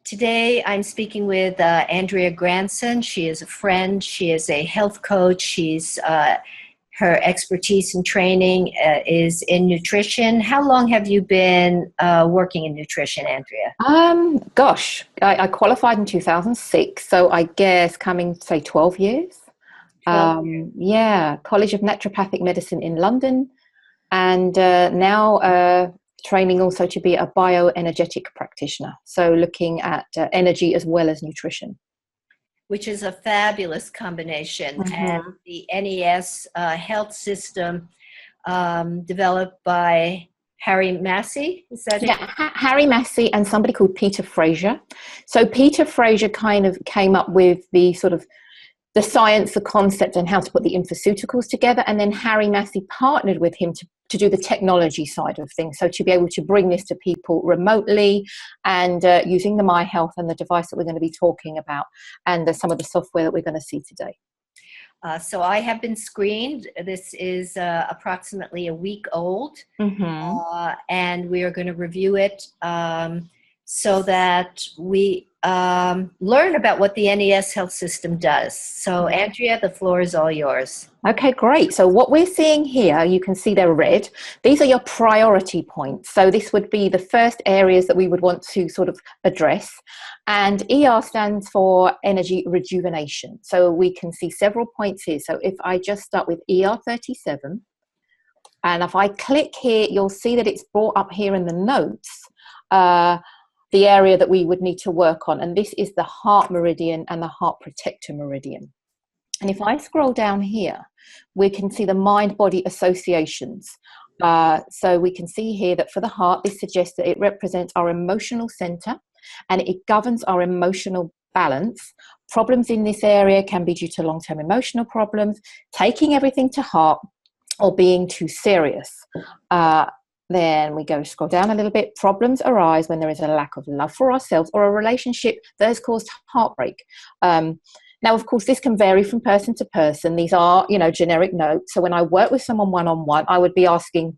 Today, I'm speaking with Andrea Granson. She is a friend. She is a health coach. Her expertise and training is in nutrition. How long have you been working in nutrition, Andrea? I qualified in 2006, so I guess coming, say, 12 years. 12 years. Yeah, College of Naturopathic Medicine in London, and now training also to be a bioenergetic practitioner. So looking at energy as well as nutrition. Which is a fabulous combination. And Mhm. the NES Health system developed by Harry Massey, is that it? Yeah, Harry Massey and somebody called Peter Fraser. So Peter Fraser kind of came up with the sort of the science, the concept, and how to put the infoceuticals together. And then Harry Massey partnered with him to do the technology side of things. So to be able to bring this to people remotely and using the My Health and the device that we're going to be talking about and some of the software that we're going to see today. So I have been screened. This is approximately a week old, and we are going to review it so that we learn about what the NES Health system does. So, Andrea, the floor is all yours. Okay, great. So what we're seeing here, you can see they're red. These are your priority points. So this would be the first areas that we would want to sort of address. And ER stands for energy rejuvenation. So we can see several points here. So if I just start with ER 37, and if I click here, you'll see that it's brought up here in the notes, the area that we would need to work on. And this is the heart meridian and the heart protector meridian. And if I scroll down here, we can see the mind-body associations. So we can see here that for the heart, this suggests that it represents our emotional center and it governs our emotional balance. Problems in this area can be due to long-term emotional problems, taking everything to heart, or being too serious. Then we go scroll down a little bit. Problems arise when there is a lack of love for ourselves or a relationship that has caused heartbreak. Now, of course, this can vary from person to person. These are, generic notes. So when I work with someone one-on-one, I would be asking,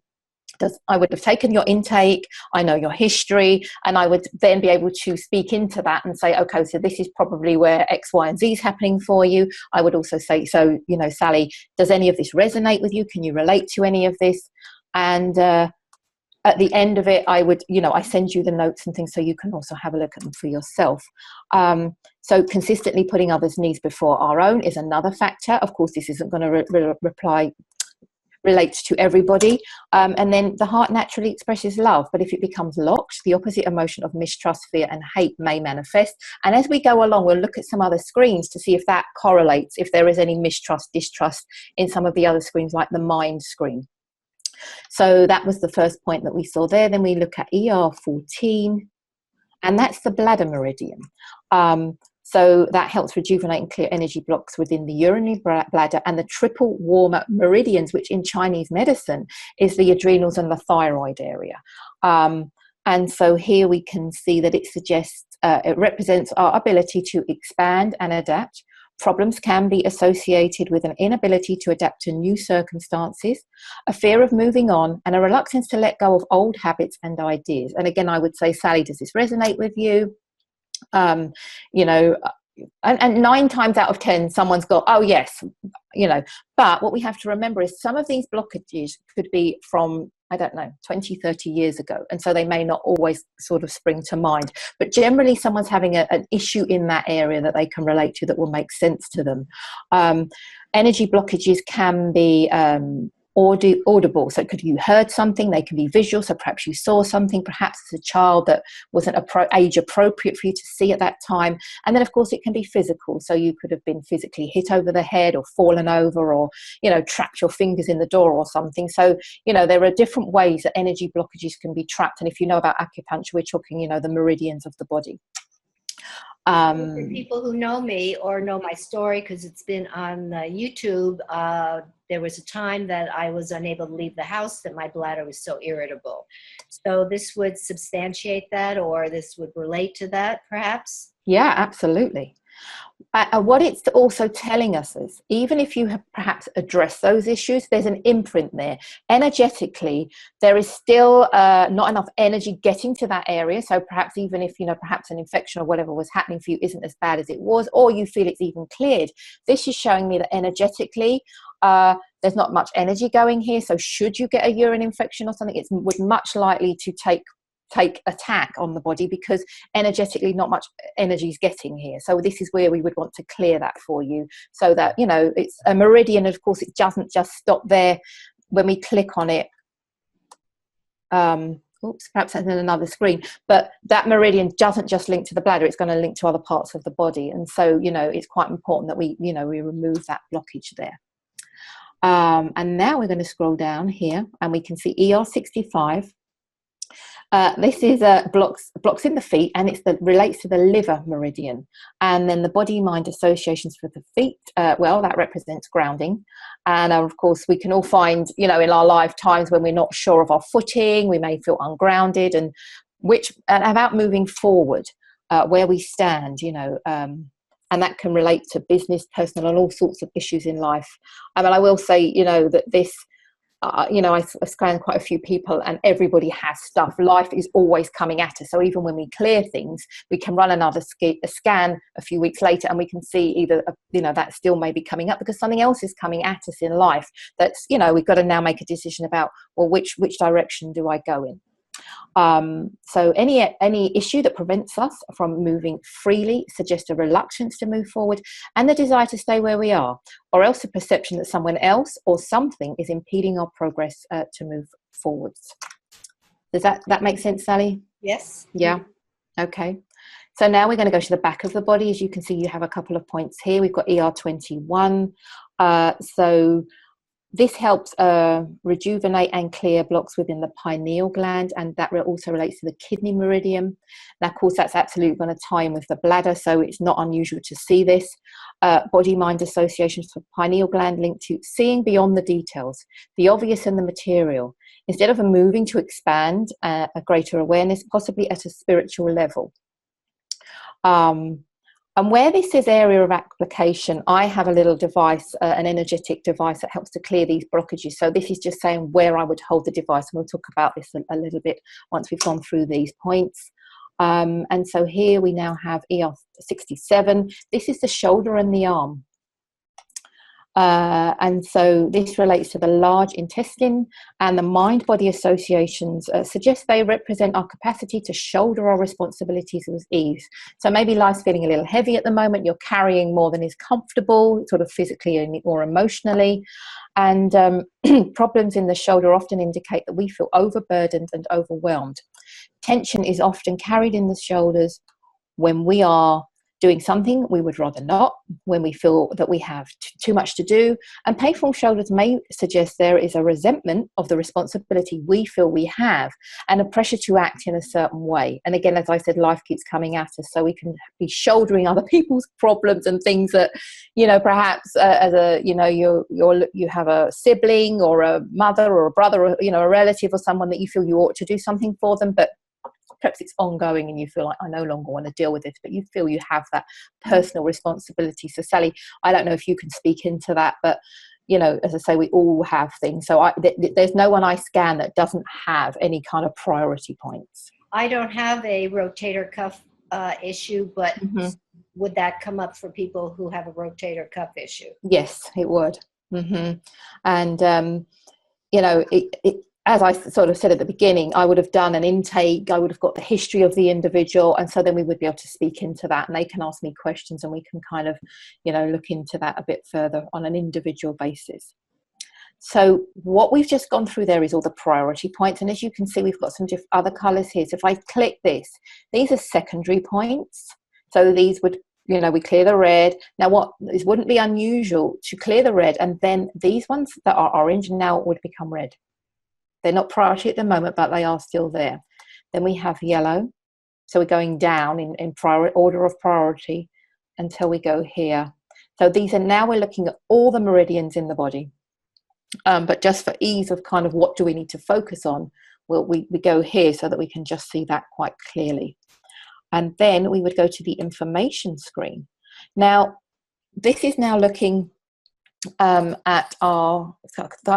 I would have taken your intake, I know your history, and I would then be able to speak into that and say, okay, so this is probably where X, Y, and Z is happening for you. I would also say, so, Sally, does any of this resonate with you? Can you relate to any of this? And at the end of it, I would, I send you the notes and things so you can also have a look at them for yourself. So consistently putting others' needs before our own is another factor. Of course, this isn't going to relate to everybody. And then the heart naturally expresses love, but if it becomes locked, the opposite emotion of mistrust, fear, and hate may manifest. And as we go along, we'll look at some other screens to see if that correlates, if there is any mistrust, distrust in some of the other screens, like the mind screen. So that was the first point that we saw there. Then we look at ER 14, and that's the bladder meridian. So that helps rejuvenate and clear energy blocks within the urinary bladder, and the triple warmer meridians, which in Chinese medicine is the adrenals and the thyroid area. And so here we can see that it suggests, it represents our ability to expand and adapt. Problems can be associated with an inability to adapt to new circumstances, a fear of moving on, and a reluctance to let go of old habits and ideas. And again, I would say, Sally, does this resonate with you? And 9 times out of 10, someone's got, oh yes, but what we have to remember is some of these blockages could be from, 20, 30 years ago. And so they may not always sort of spring to mind, but generally someone's having an issue in that area that they can relate to that will make sense to them. Energy blockages can be audible. So you heard something, they can be visual. So perhaps you saw something, perhaps as a child that wasn't age appropriate for you to see at that time. And then of course it can be physical. So you could have been physically hit over the head or fallen over, or, trapped your fingers in the door or something. So, there are different ways that energy blockages can be trapped. And if you know about acupuncture, we're talking, the meridians of the body. For people who know me or know my story, because it's been on YouTube, there was a time that I was unable to leave the house, that my bladder was so irritable. So this would substantiate that, or this would relate to that, perhaps? Yeah, absolutely. What it's also telling us is, even if you have perhaps addressed those issues, there's an imprint there. Energetically, there is still not enough energy getting to that area. So perhaps even if, perhaps an infection or whatever was happening for you isn't as bad as it was, or you feel it's even cleared, this is showing me that energetically, there's not much energy going here. So should you get a urine infection or something, it's much likely to take attack on the body, because energetically not much energy is getting here. So this is where we would want to clear that for you, so that it's a meridian. Of course, it doesn't just stop there when we click on it. Oops, perhaps that's in another screen, but that meridian doesn't just link to the bladder, it's going to link to other parts of the body. And so it's quite important that we we remove that blockage there. And now we're going to scroll down here and we can see ER65. This is blocks in the feet, and relates to the liver meridian. And then the body mind associations for the feet, well, that represents grounding. And of course, we can all find, in our lifetimes when we're not sure of our footing, we may feel ungrounded, and about moving forward, where we stand, and that can relate to business, personal, and all sorts of issues in life. I mean, I will say, that this. I scanned quite a few people, and everybody has stuff. Life is always coming at us. So even when we clear things, we can run another scan a few weeks later, and we can see either, that still may be coming up because something else is coming at us in life. That's, we've got to now make a decision about, well, which direction do I go in? So any issue that prevents us from moving freely suggests a reluctance to move forward, and the desire to stay where we are, or else a perception that someone else or something is impeding our progress to move forwards. Does that make sense, Sally? Yes. Yeah. Okay. So now we're going to go to the back of the body. As you can see, you have a couple of points here. We've got ER21. So this helps rejuvenate and clear blocks within the pineal gland, and that also relates to the kidney meridian. Now, of course, that's absolutely going to tie in with the bladder, so it's not unusual to see this. Body-mind associations for pineal gland linked to seeing beyond the details, the obvious and the material, instead of moving to expand a greater awareness, possibly at a spiritual level. And where this is area of application, I have a little device, an energetic device that helps to clear these blockages. So this is just saying where I would hold the device. And we'll talk about this a little bit once we've gone through these points. And so here we now have ER67. This is the shoulder and the arm. And so this relates to the large intestine, and the mind-body associations suggest they represent our capacity to shoulder our responsibilities with ease. So maybe life's feeling a little heavy at the moment, you're carrying more than is comfortable, sort of physically or emotionally, and problems in the shoulder often indicate that we feel overburdened and overwhelmed. Tension is often carried in the shoulders when we are doing something we would rather not, when we feel that we have too much to do. And painful shoulders may suggest there is a resentment of the responsibility we feel we have, and a pressure to act in a certain way. And again, as I said, life keeps coming at us, so we can be shouldering other people's problems and things that, perhaps as a, you have a sibling or a mother or a brother, or, a relative or someone that you feel you ought to do something for them, but perhaps it's ongoing and you feel like, I no longer want to deal with this, but you feel you have that personal responsibility. So Sally, I don't know if you can speak into that, but as I say, we all have things. So there's no one I scan that doesn't have any kind of priority points. I don't have a rotator cuff issue, but would that come up for people who have a rotator cuff issue? Yes, it would. And as I sort of said at the beginning, I would have done an intake, I would have got the history of the individual, and so then we would be able to speak into that, and they can ask me questions and we can kind of, look into that a bit further on an individual basis. So what we've just gone through there is all the priority points, and as you can see, we've got some other colours here. So if I click this, these are secondary points. So these would, we clear the red. Now this wouldn't be unusual to clear the red, and then these ones that are orange now would become red. They're not priority at the moment, but they are still there. Then we have yellow. So we're going down in order of priority until we go here. So now we're looking at all the meridians in the body. But just for ease of kind of what do we need to focus on, we go here so that we can just see that quite clearly. And then we would go to the information screen. Now, this is now looking at our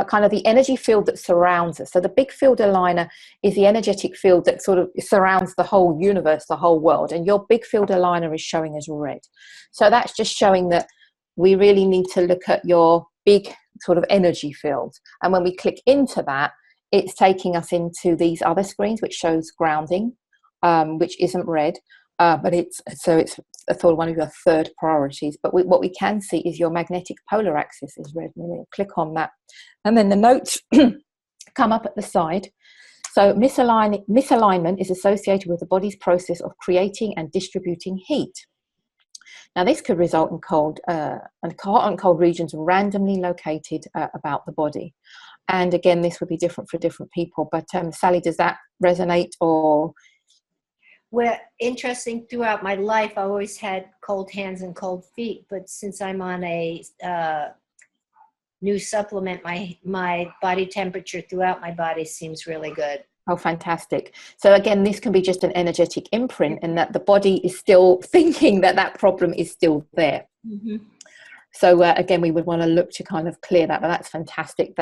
kind of the energy field that surrounds us. So the big field aligner is the energetic field that sort of surrounds the whole universe, the whole world, and your big field aligner is showing as red. So that's just showing that we really need to look at your big sort of energy field, and when we click into that, it's taking us into these other screens which shows grounding, which isn't red. But it's sort of one of your third priorities. But what we can see is your magnetic polar axis is red. We'll click on that, and then the notes come up at the side. So misalignment is associated with the body's process of creating and distributing heat. Now, this could result in hot and cold regions randomly located about the body. And again, this would be different for different people. But Sally, does that resonate or? Well, interesting, throughout my life, I always had cold hands and cold feet, but since I'm on a new supplement, my body temperature throughout my body seems really good. Oh, fantastic. So again, this can be just an energetic imprint, and that the body is still thinking that that problem is still there. Mm-hmm. So again, we would want to look to kind of clear that, but that's fantastic.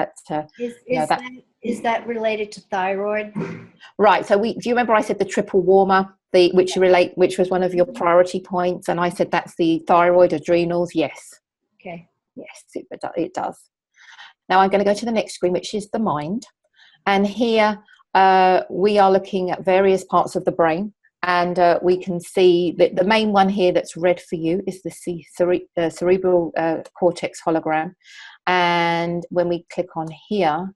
Is that related to thyroid? Right. So do you remember I said the triple warmer, which was one of your priority points, and I said that's the thyroid, adrenals. Yes. Okay. Yes, it does. Now I'm going to go to the next screen, which is the mind, and here we are looking at various parts of the brain. And we can see that the main one here that's red for you is the cerebral cortex hologram. And when we click on here,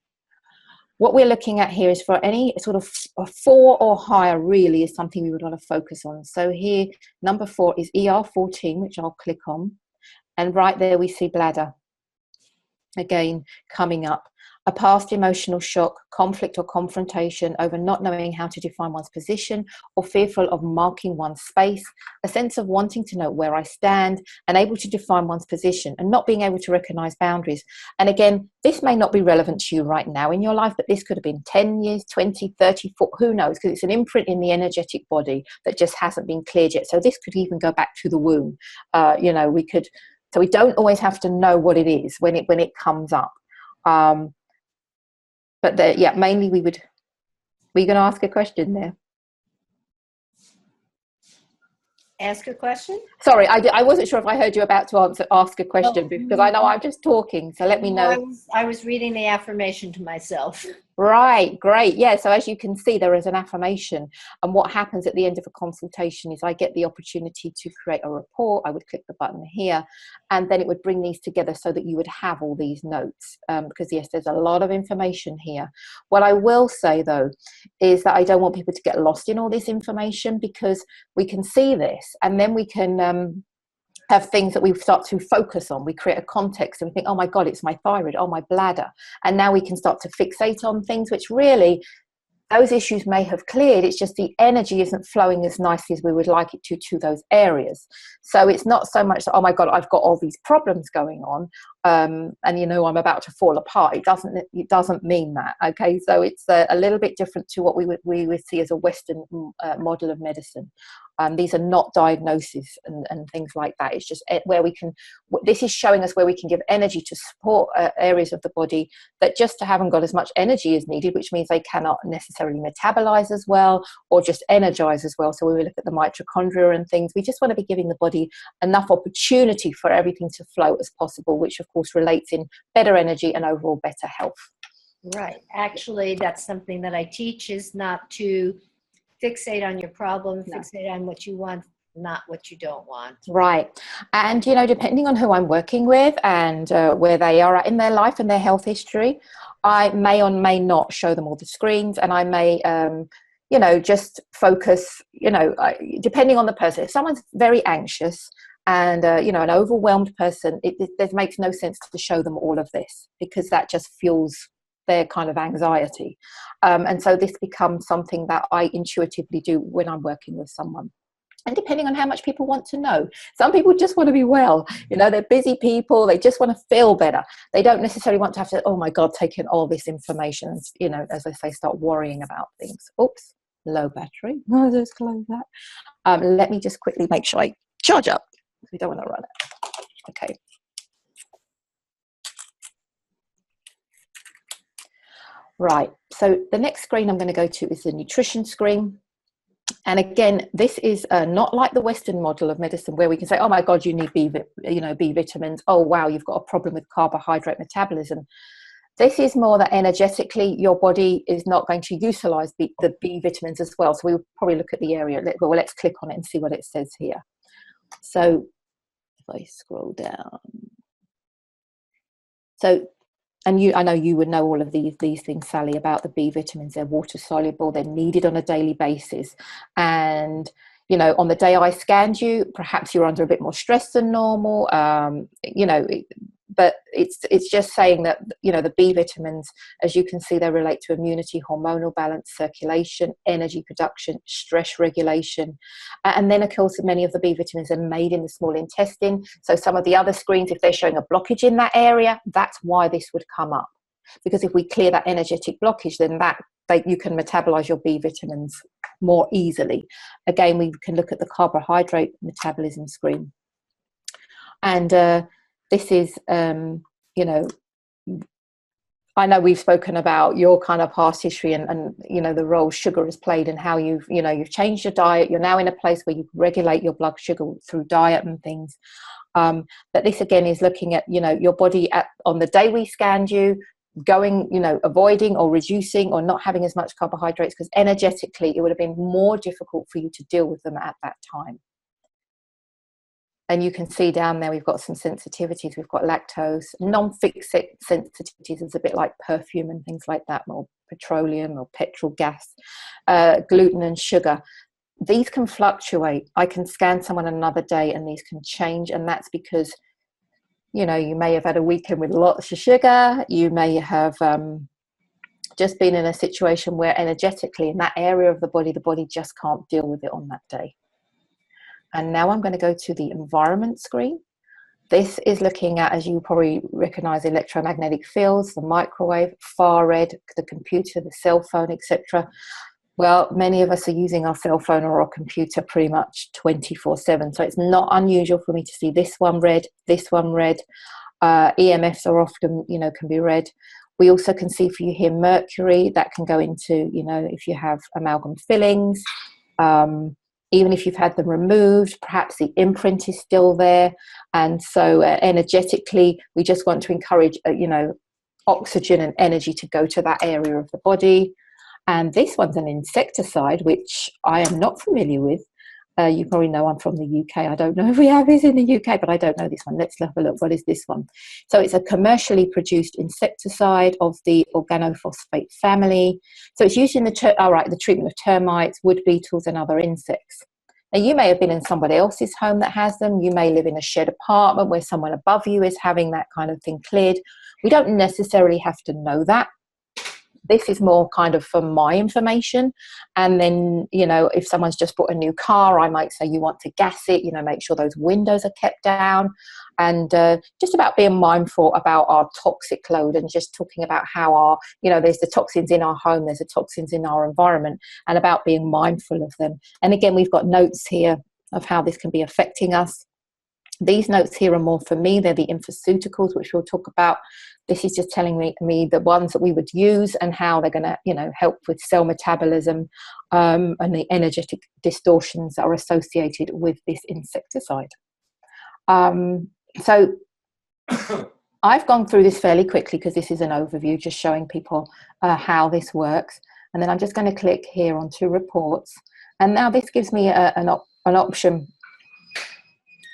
what we're looking at here is for any sort of 4 or higher really is something we would want to focus on. So here, number 4 is ER14, which I'll click on. And right there we see bladder. Again, coming up. A past emotional shock, conflict or confrontation over not knowing how to define one's position or fearful of marking one's space, a sense of wanting to know where I stand, unable to define one's position and not being able to recognize boundaries. And again, this may not be relevant to you right now in your life, but this could have been 10 years, 20, 30, 40, who knows, because it's an imprint in the energetic body that just hasn't been cleared yet. So this could even go back to the womb. So we don't always have to know what it is when it comes up. But mainly were you going to ask a question there? Ask a question? Sorry, I wasn't sure if I heard you about to ask a question because I know I'm just talking. So let me know. I was reading the affirmation to myself. Right, great. Yeah, so as you can see, there is an affirmation. And what happens at the end of a consultation is I get the opportunity to create a report. I would click the button here, and then it would bring these together so that you would have all these notes. Because, yes, there's a lot of information here. What I will say, though, is that I don't want people to get lost in all this information, because we can see this and then we can have things that we start to focus on. We create a context and we think, oh my God, it's my thyroid, oh my bladder. And now we can start to fixate on things which really, those issues may have cleared. It's just the energy isn't flowing as nicely as we would like it to those areas. So it's not so much that, oh my God, I've got all these problems going on, and I'm about to fall apart. It doesn't mean that. Okay, so it's a little bit different to what we would see as a Western model of medicine. These are not diagnoses and things like that. It's just where this is showing us where we can give energy to support areas of the body that just haven't got as much energy as needed, which means they cannot necessarily metabolize as well or just energize as well. So when we look at the mitochondria and things, we just want to be giving the body enough opportunity for everything to flow as possible, which of course relates in better energy and overall better health. Right. Actually, that's something that I teach, is not to fixate on your problem, fixate on what you want, not what you don't want. Right. And, depending on who I'm working with and where they are at in their life and their health history, I may or may not show them all the screens, and I may, just focus, depending on the person. If someone's very anxious and, an overwhelmed person, it makes no sense to show them all of this, because that just fuels their kind of anxiety. And so this becomes something that I intuitively do when I'm working with someone. And depending on how much people want to know. Some people just want to be well. They're busy people. They just want to feel better. They don't necessarily want to have to, oh my God, take in all this information, as I say, start worrying about things. Oops, low battery. I'll just close that. Let me just quickly make sure I charge up. We don't want to run it. Okay. Right, so the next screen I'm going to go to is the nutrition screen. And again, this is not like the Western model of medicine where we can say, oh my God, you need B vitamins. Oh, wow, you've got a problem with carbohydrate metabolism. This is more that energetically your body is not going to utilize the B vitamins as well. So we'll probably look at the area. Well, let's click on it and see what it says here. So if I scroll down. So, and I know you would know all of these things, Sally, about the B vitamins. They're water soluble, they're needed on a daily basis. And, you know, on the day I scanned you, perhaps you're under a bit more stress than normal, you know, but it's just saying that, you know, the B vitamins, as you can see, they relate to immunity, hormonal balance, circulation, energy production, stress regulation. And then, of course, many of the B vitamins are made in the small intestine. So some of the other screens, if they're showing a blockage in that area, that's why this would come up. Because if we clear that energetic blockage, then you can metabolize your B vitamins more easily. Again, we can look at the carbohydrate metabolism screen. And this is, you know, I know we've spoken about your kind of past history and you know, the role sugar has played and how you've changed your diet. You're now in a place where you can regulate your blood sugar through diet and things. But this again is looking at, you know, your body on the day we scanned you, going, you know, avoiding or reducing or not having as much carbohydrates, because energetically it would have been more difficult for you to deal with them at that time. And you can see down there, we've got some sensitivities. We've got lactose, non-fixed sensitivities is a bit like perfume and things like that, or petroleum or petrol gas, gluten and sugar. These can fluctuate. I can scan someone another day and these can change. And that's because, you know, you may have had a weekend with lots of sugar. You may have just been in a situation where energetically in that area of the body just can't deal with it on that day. And now I'm going to go to the environment screen. This is looking at, as you probably recognize, electromagnetic fields, the microwave, far red, the computer, the cell phone, etc. Well, many of us are using our cell phone or our computer pretty much 24/7. So it's not unusual for me to see this one red, this one red. EMFs are often, you know, can be red. We also can see for you here mercury. That can go into, you know, if you have amalgam fillings. Even if you've had them removed, perhaps the imprint is still there. And so energetically, we just want to encourage, you know, oxygen and energy to go to that area of the body. And this one's an insecticide, which I am not familiar with. You probably know I'm from the UK. I don't know if we have this in the UK, but I don't know this one. Let's have a look. What is this one? So it's a commercially produced insecticide of the organophosphate family. So it's used in the treatment of termites, wood beetles, and other insects. Now, you may have been in somebody else's home that has them. You may live in a shared apartment where someone above you is having that kind of thing cleared. We don't necessarily have to know that. This is more kind of for my information. And then, you know, if someone's just bought a new car, I might say you want to gas it, you know, make sure those windows are kept down, and just about being mindful about our toxic load and just talking about how our, you know, there's the toxins in our home, there's the toxins in our environment, and about being mindful of them. And again, we've got notes here of how this can be affecting us. These notes here are more for me. They're the infoceuticals, which we'll talk about. This is just telling me the ones that we would use and how they're going to, you know, help with cell metabolism and the energetic distortions that are associated with this insecticide. So I've gone through this fairly quickly because this is an overview, just showing people how this works. And then I'm just going to click here onto reports. And now this gives me an option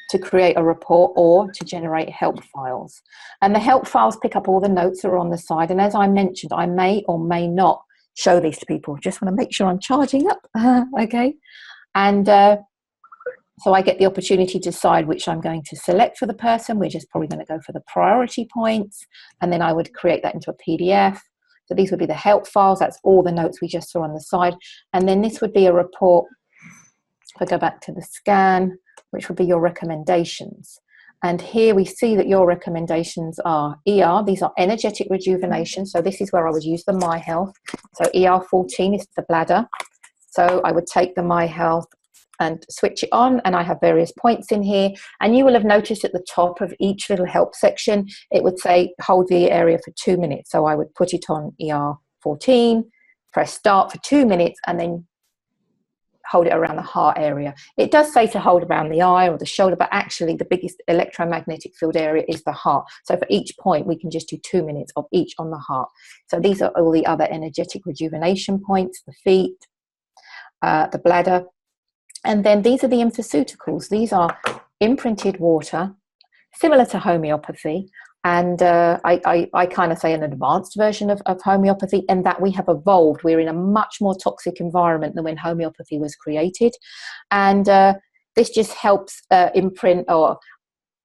to create a report or to generate help files. And the help files pick up all the notes that are on the side. And as I mentioned, I may or may not show these to people. Just want to make sure I'm charging up. Okay. And so I get the opportunity to decide which I'm going to select for the person. We're just probably going to go for the priority points. And then I would create that into a PDF. So these would be the help files. That's all the notes we just saw on the side. And then this would be a report. If I go back to the scan, which would be your recommendations. And here we see that your recommendations are ER, these are energetic rejuvenation. So this is where I would use the My Health. So ER 14 is the bladder. So I would take the My Health and switch it on, and I have various points in here, and you will have noticed at the top of each little help section it would say hold the area for 2 minutes. So I would put it on ER 14, press start for 2 minutes, and then hold it around the heart area. It does say to hold around the eye or the shoulder, but actually the biggest electromagnetic field area is the heart. So for each point, we can just do 2 minutes of each on the heart. So these are all the other energetic rejuvenation points, the feet, the bladder. And then these are the infoceuticals. These are imprinted water, similar to homeopathy. And I kind of say an advanced version of homeopathy, in that we have evolved. We're in a much more toxic environment than when homeopathy was created. And this just helps imprint, or,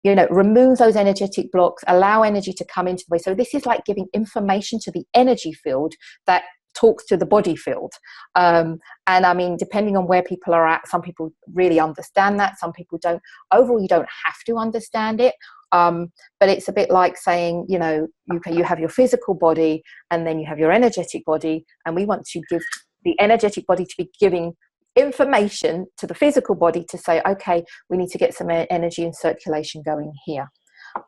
you know, remove those energetic blocks, allow energy to come into the body. So this is like giving information to the energy field that talks to the body field. And I mean, depending on where people are at, some people really understand that, some people don't. Overall, you don't have to understand it. But it's a bit like saying, you know, you have your physical body and then you have your energetic body, and we want to give the energetic body to be giving information to the physical body to say, okay, we need to get some energy and circulation going here.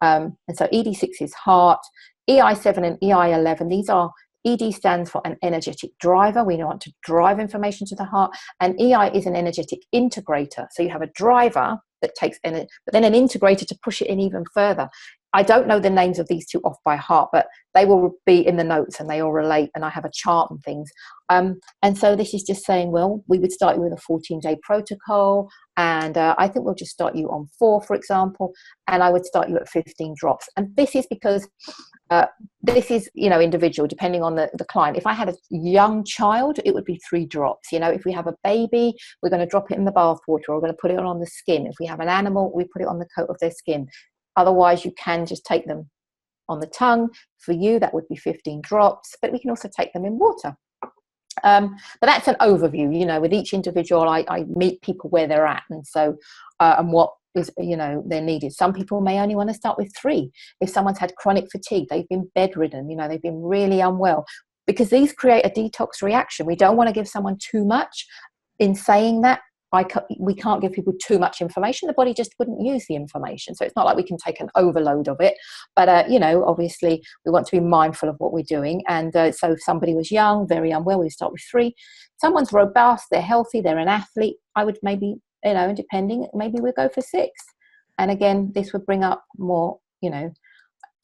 And so ED6 is heart, EI7 and EI11, these are, ED stands for an energetic driver. We want to drive information to the heart. And EI is an energetic integrator. So you have a driver that takes energy, but then an integrator to push it in even further. I don't know the names of these two off by heart, but they will be in the notes and they all relate. And I have a chart and things. And so this is just saying, well, we would start you with a 14-day protocol. And I think we'll just start you on 4, for example. And I would start you at 15 drops. And this is because this is, you know, individual, depending on the client. If I had a young child, it would be 3 drops. You know, if we have a baby, we're going to drop it in the bath water, or we're going to put it on the skin. If we have an animal, we put it on the coat of their skin. Otherwise, you can just take them on the tongue. For you, that would be 15 drops, but we can also take them in water. But that's an overview. You know, with each individual, I meet people where they're at, and so and what is, you know, they're needed. Some people may only want to start with 3. If someone's had chronic fatigue, they've been bedridden, you know, they've been really unwell, because these create a detox reaction. We don't want to give someone too much. In saying that, we can't give people too much information. The body just wouldn't use the information. So it's not like we can take an overload of it. But, you know, obviously we want to be mindful of what we're doing. And so if somebody was young, very unwell, we start with 3. Someone's robust, they're healthy, they're an athlete, I would maybe, you know, depending, maybe we'll go for 6. And again, this would bring up more, you know,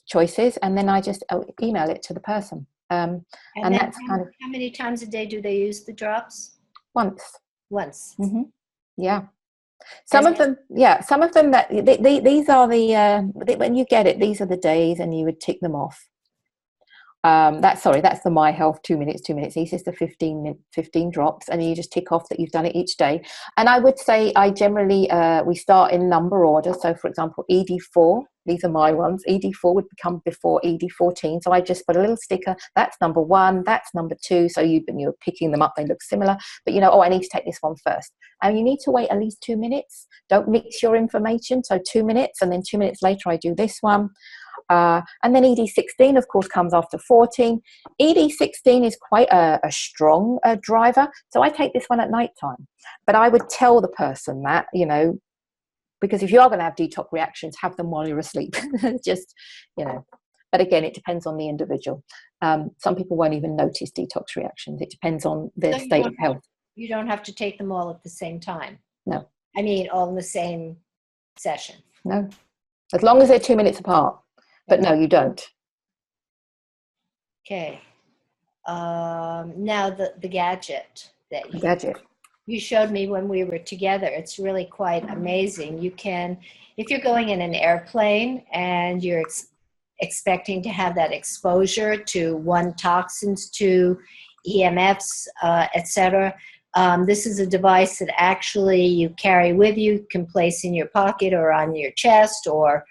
choices. And then I just email it to the person. And that's kind of... How many times a day do they use the drops? Once. Mm-hmm. Yeah. Some of them that these are the when you get it, these are the days, and you would tick them off. That's the My Health 2 minutes. These is the 15 drops, and you just tick off that you've done it each day. And I would say I generally we start in number order. So for example, ED4, these are my ones. ED4 would become before ED14. So I just put a little sticker. That's number 1. That's number 2. So you're picking them up. They look similar, but you know, oh, I need to take this one first. And you need to wait at least 2 minutes. Don't mix your information. So 2 minutes, and then 2 minutes later, I do this one. And then ED16, of course, comes after 14. ED16 is quite a strong driver. So I take this one at night time. But I would tell the person that, you know, because if you are going to have detox reactions, have them while you're asleep. Just, you know. But again, it depends on the individual. Some people won't even notice detox reactions. It depends on their state of health. You don't have to take them all at the same time. No. I mean, all in the same session. No. As long as they're 2 minutes apart. But no, you don't. Okay. Now the gadget that you showed me when we were together, it's really quite amazing. You can, if you're going in an airplane and you're expecting to have that exposure to 1 toxins, 2 EMFs, etc. This is a device that actually you carry with you, can place in your pocket or on your chest, or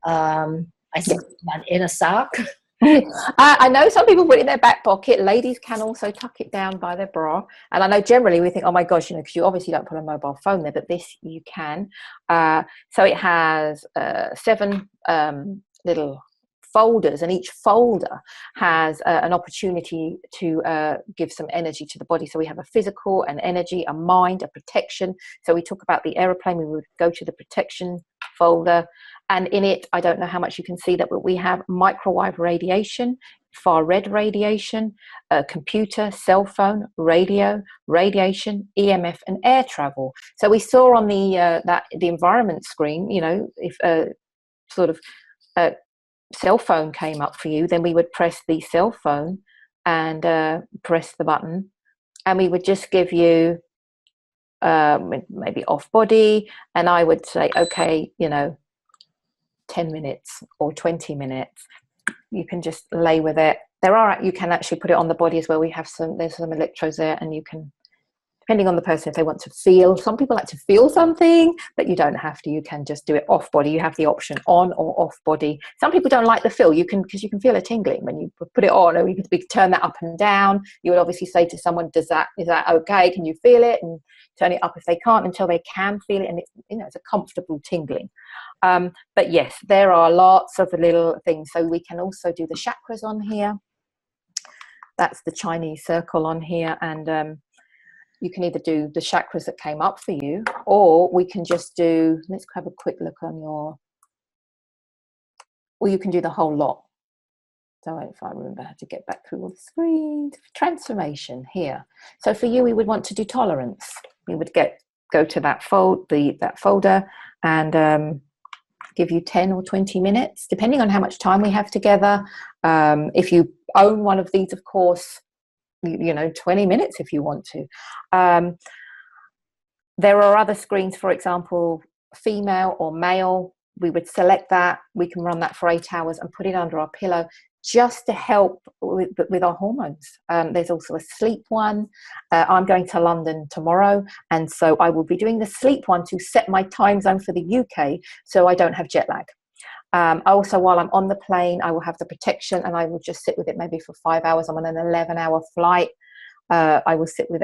I think in a sock. I know some people put it in their back pocket. Ladies can also tuck it down by their bra. And I know generally we think, oh my gosh, you know, because you obviously don't put a mobile phone there, but this you can. So it has 7 little folders, and each folder has an opportunity to give some energy to the body. So we have a physical, an energy, a mind, a protection. So we talk about the aeroplane, we would go to the protection folder, and in it, I don't know how much you can see that, but we have microwave radiation, far red radiation, computer, cell phone, radio, radiation, EMF, and air travel. So we saw on the environment screen, you know, if sort of cell phone came up for you, then we would press the cell phone and press the button, and we would just give you maybe off body, and I would say, okay, you know, 10 minutes or 20 minutes. You can just lay with it. You can actually put it on the body as well. There's some electrodes there, and you can, depending on the person, if they want to feel, some people like to feel something, but you don't have to. You can just do it off body. You have the option on or off body. Some people don't like the feel. Because you can feel a tingling when you put it on, or we could turn that up and down. You would obviously say to someone, is that okay? Can you feel it? And turn it up if they can't, until they can feel it, and it's, you know, it's a comfortable tingling. But yes, there are lots of little things. So we can also do the chakras on here. That's the Chinese circle on here, and you can either do the chakras that came up for you, or we can just do, let's have a quick look on or you can do the whole lot. So if I remember how to get back through all the screens, transformation here. So for you, we would want to do tolerance. We would go to that folder and give you 10 or 20 minutes, depending on how much time we have together. If you own one of these, of course, you know, 20 minutes if you want to. There are other screens, for example, female or male. We would select that. We can run that for 8 hours and put it under our pillow just to help with our hormones. There's also a sleep one. I'm going to London tomorrow, and so I will be doing the sleep one to set my time zone for the UK so I don't have jet lag. Also, while I'm on the plane, I will have the protection, and I will just sit with it maybe for 5 hours. I'm on an 11-hour flight. I will sit with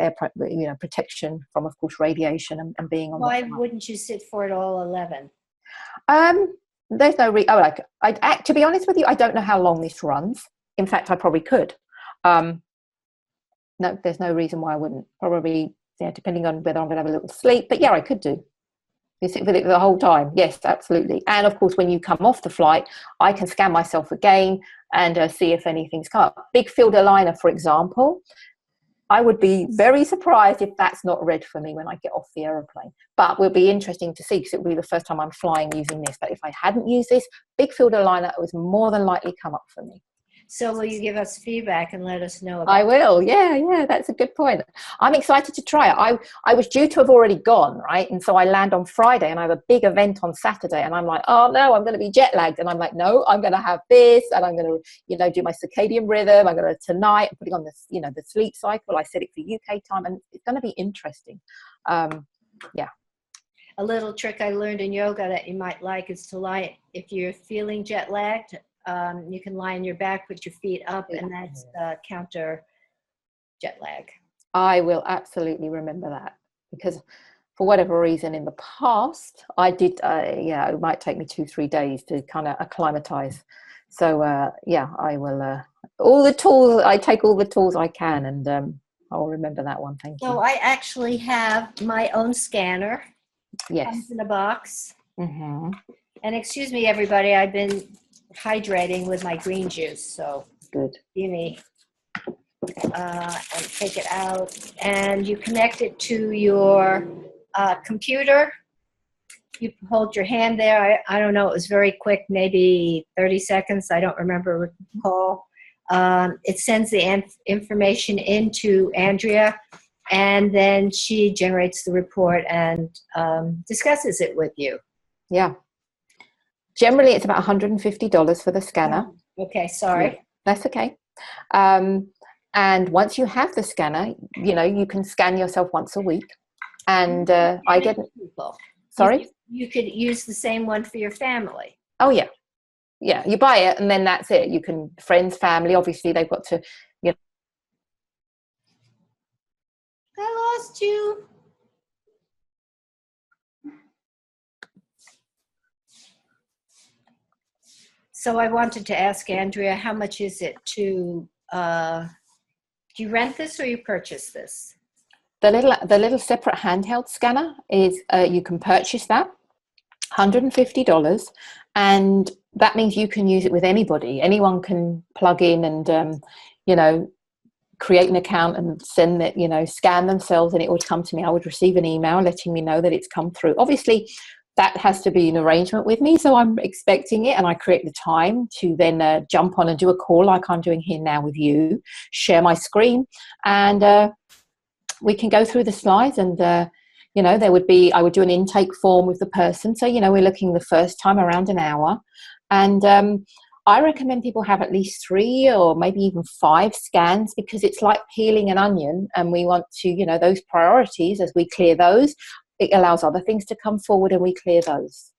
protection from, of course, radiation and being on. Why wouldn't you sit for it all 11? There's no to be honest with you, I don't know how long this runs. In fact, I probably could. No, there's no reason why I wouldn't. Probably, yeah, depending on whether I'm going to have a little sleep. But yeah, I could do. You sit with it the whole time. Yes, absolutely. And of course, when you come off the flight, I can scan myself again and see if anything's come up. Big field aligner, for example. I would be very surprised if that's not red for me when I get off the aeroplane. But it will be interesting to see, because it will be the first time I'm flying using this. But if I hadn't used this, big field aligner would more than likely come up for me. So will you give us feedback and let us know about I will. Yeah, that's a good point. I'm excited to try it. I was due to have already gone, right? And so I land on Friday and I have a big event on Saturday, and I'm like, oh no, I'm going to be jet lagged. And I'm like, no, I'm going to have this, and I'm going to, you know, do my circadian rhythm. I'm going to tonight, I'm putting on this, you know, the sleep cycle. I set it for UK time, and it's going to be interesting. Yeah. A little trick I learned in yoga that you might like is to lie, if you're feeling jet lagged, you can lie on your back, put your feet up, and that's counter jet lag. I will absolutely remember that, because for whatever reason in the past, I did, it might take me 2-3 days to kind of acclimatize. So I will, I take all the tools I can, and I'll remember that one. Thank you. So I actually have my own scanner. Yes. Comes in a box. Mm-hmm. And excuse me, everybody, I've been hydrating with my green juice, so good. You need and take it out, and you connect it to your computer. You hold your hand there. I don't know, it was very quick, maybe 30 seconds. I don't recall. It sends the information into Andrea, and then she generates the report and discusses it with you. Yeah. Generally, it's about $150 for the scanner. Okay, sorry. Yeah, that's okay. And once you have the scanner, you know, you can scan yourself once a week. And I get... Sorry? You could use the same one for your family. Oh, yeah. Yeah, you buy it, and then that's it. You can, friends, family, obviously, they've got to, you know. I lost you. So I wanted to ask Andrea, how much is it to, do you rent this or you purchase this? The little separate handheld scanner is, you can purchase that, $150, and that means you can use it with anybody. Anyone can plug in and, you know, create an account and send it, you know, scan themselves, and it would come to me. I would receive an email letting me know that it's come through. Obviously, that has to be an arrangement with me, so I'm expecting it, and I create the time to then jump on and do a call like I'm doing here now with you, share my screen, and we can go through the slides, and you know, I would do an intake form with the person. So, you know, we're looking the first time around an hour, and I recommend people have at least 3 or maybe even 5 scans, because it's like peeling an onion, and we want to, you know, those priorities, as we clear those, it allows other things to come forward, and we clear those.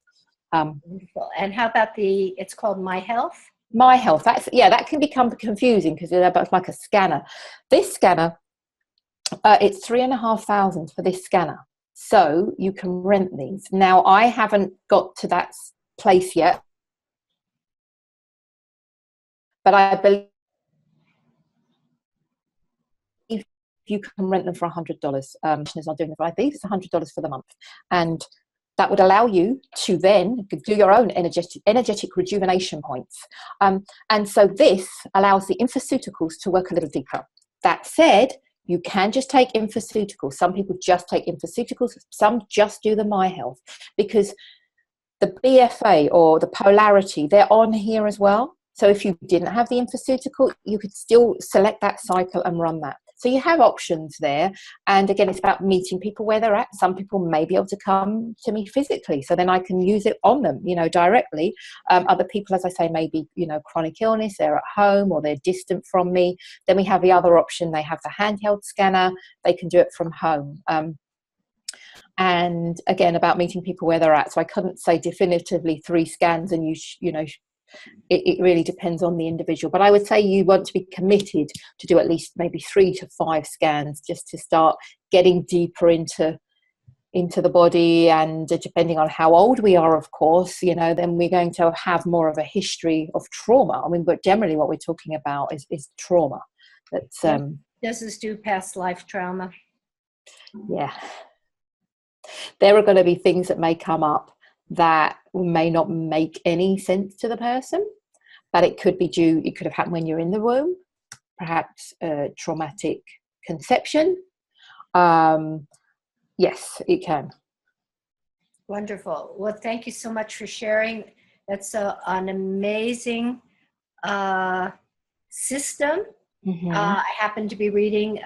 Wonderful. And how about it's called My Health? My Health, that can become confusing because it's like a scanner. This scanner, it's $3,500 for this scanner. So you can rent these. Now, I haven't got to that place yet, but I believe you can rent them for $100. Commissioners are doing it, but I believe it's $100 for the month. And that would allow you to then do your own energetic rejuvenation points. And so this allows the infoceuticals to work a little deeper. That said, you can just take infoceuticals. Some people just take infoceuticals. Some just do the My Health, because the BFA or the polarity, they're on here as well. So if you didn't have the infoceutical, you could still select that cycle and run that. So you have options there. And again, it's about meeting people where they're at. Some people may be able to come to me physically, so then I can use it on them, you know, directly. Other people, as I say, maybe, you know, chronic illness, they're at home or they're distant from me. Then we have the other option. They have the handheld scanner. They can do it from home. And again, about meeting people where they're at. So I couldn't say definitively 3 scans, and you know, it really depends on the individual. But I would say you want to be committed to do at least maybe 3 to 5 scans, just to start getting deeper into the body. And depending on how old we are, of course, you know, then we're going to have more of a history of trauma. I mean, but generally what we're talking about is trauma. That's does this do past life trauma? Yeah. There are going to be things that may come up that may not make any sense to the person, but it could have happened when you're in the womb, perhaps a traumatic conception. Yes, it can. Wonderful. Well, thank you so much for sharing. That's an amazing system. Mm-hmm. I happen to be reading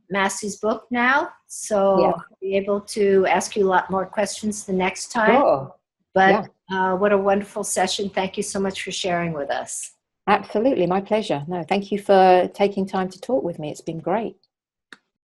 Massey's book now, so I'll be able to ask you a lot more questions the next time. Sure. But what a wonderful session. Thank you so much for sharing with us. Absolutely, my pleasure. No, thank you for taking time to talk with me. It's been great.